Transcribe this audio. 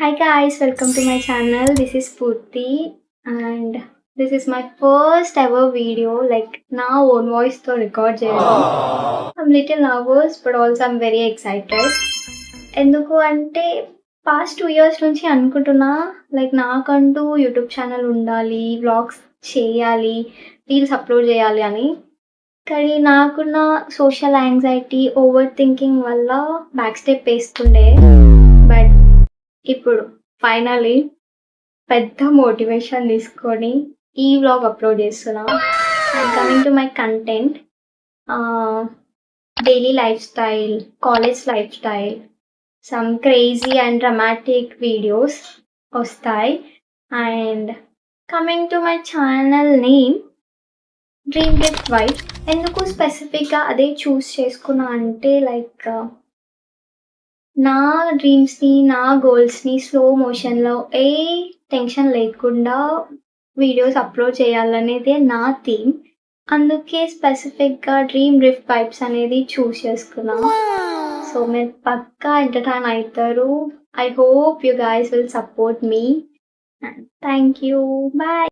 Hi guys, welcome to my channel. This is Purti and this is my first ever video, like నా own voice తో record చేయడం. I'm little nervous but also I'm very excited. ఎందుకు అంటే past 2 years నుంచి అనుకుంటున్నా like నాకంటూ YouTube channel ఉండాలి, vlogs చేయాలి, రీల్స్ అప్లోడ్ చేయాలి అని. కానీ నాకున్న సోషల్ యాంగ్జైటీ, ఓవర్ థింకింగ్ వల్ల బ్యాక్ స్టెప్ వేస్తుండే. బట్ ఇప్పుడు ఫైనల్లీ పెద్ద మోటివేషన్ తీసుకొని ఈ వ్లాగ్ అప్లోడ్ చేస్తున్నా. And coming to my content, daily lifestyle, college lifestyle, some crazy and dramatic videos వస్తాయి. And coming to my channel name dream with wife. ఎందుకు స్పెసిఫిక్గా అదే చూస్ చేసుకున్నా అంటే లైక్ నా డ్రీమ్స్‌ని, నా గోల్స్‌ని స్లో మోషన్‌లో ఏ టెన్షన్ లేకుండా వీడియోస్ అప్లోడ్ చేయాలనేదే నా థీమ్. అందుకే స్పెసిఫిక్‌గా డ్రీమ్ రిఫ్ వైబ్స్ అనేది చూస్ చేసుకున్నా. సో మీరు పక్కా ఎంటర్‌టైన్ అయితారు. I hope you guys will support me. Thank you. Bye.